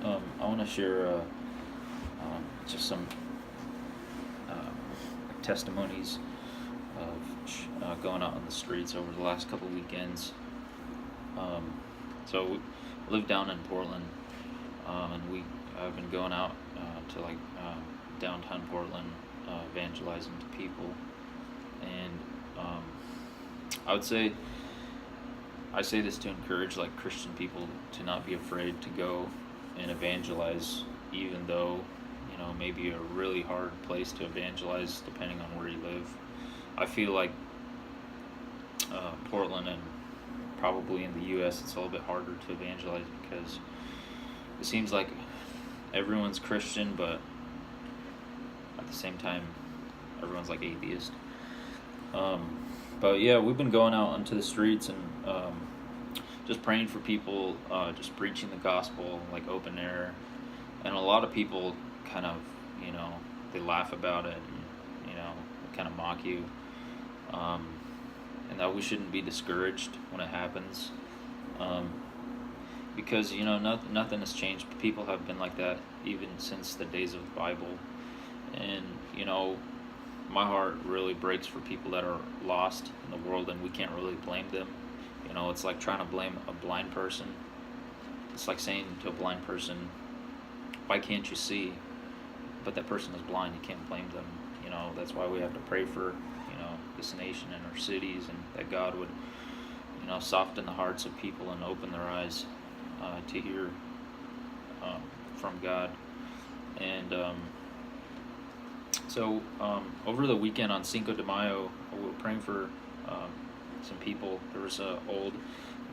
I want to share just some testimonies of going out on the streets over the last couple weekends. So we live down in Portland, and I've been going out to downtown Portland, evangelizing to people, and I would say I say this to encourage like Christian people to not be afraid to go and evangelize, even though maybe a really hard place to evangelize depending on where you live. I feel like Portland and probably in the U.S. it's a little bit harder to evangelize because it seems like everyone's Christian, but at the same time everyone's like atheist. But yeah, we've been going out onto the streets and just praying for people, just preaching the gospel, like open air. And a lot of people kind of, they laugh about it and, kind of mock you. And that we shouldn't be discouraged when it happens. Because, nothing has changed. People have been like that even since the days of the Bible. And, my heart really breaks for people that are lost in the world, and we can't really blame them. It's like trying to blame a blind person. It's like saying to a blind person, why can't you see? But that person is blind, you can't blame them. That's why we have to pray for, this nation and our cities, and that God would, soften the hearts of people and open their eyes to hear from God. And so over the weekend on Cinco de Mayo, we were praying for some people. There was an old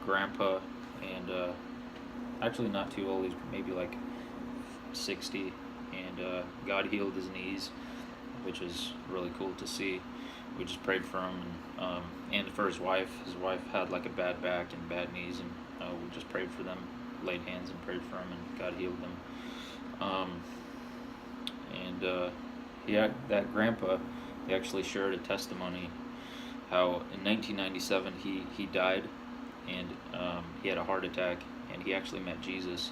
grandpa, and actually not too old, he's maybe like 60, and God healed his knees, which is really cool to see. We just prayed for him, and for his wife. His wife had like a bad back and bad knees, and we just prayed for them, laid hands and prayed for them, and God healed them. That grandpa, he actually shared a testimony how in 1997 he died, and he had a heart attack, and he actually met Jesus.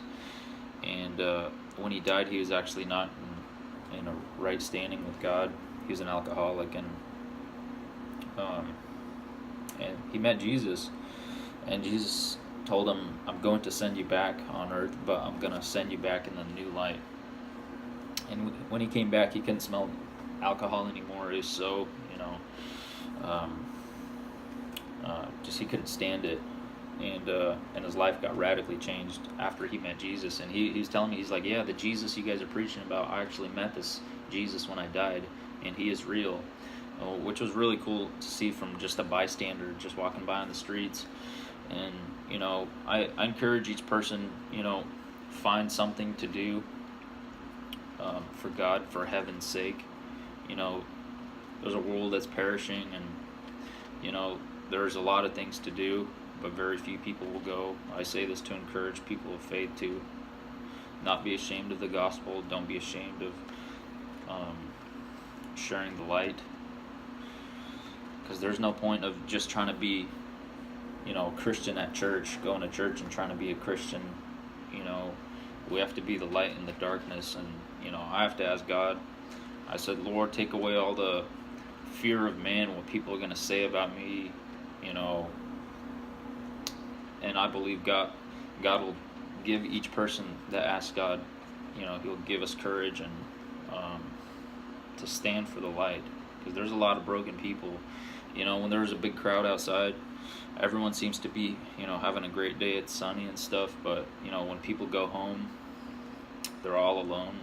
And when he died, he was actually not in a right standing with God. He was an alcoholic, and he met Jesus, and Jesus told him, I'm going to send you back on earth, but I'm going to send you back in the new light. And when he came back, he couldn't smell alcohol anymore. It was so, just he couldn't stand it. And his life got radically changed after he met Jesus. And he was telling me, he's like, yeah, the Jesus you guys are preaching about, I actually met this Jesus when I died, and he is real. Which was really cool to see from just a bystander just walking by on the streets. And, I encourage each person, find something to do for God, for heaven's sake. There's a world that's perishing, and, there's a lot of things to do, but very few people will go. I say this to encourage people of faith to not be ashamed of the gospel. Don't be ashamed of sharing the light, because there's no point of just trying to be, a Christian at church, going to church and trying to be a Christian. We have to be the light in the darkness, and I have to ask God. I said, Lord, take away all the fear of man, what people are going to say about me, and I believe God will give each person that asks God, He'll give us courage and to stand for the light, because there's a lot of broken people. When there's a big crowd outside, everyone seems to be, having a great day. It's sunny and stuff, but when people go home, they're all alone.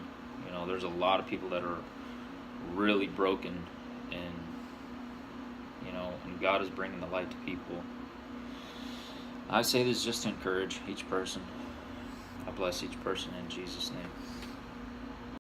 There's a lot of people that are really broken, and and God is bringing the light to people. I say this just to encourage each person. I bless each person in Jesus' name.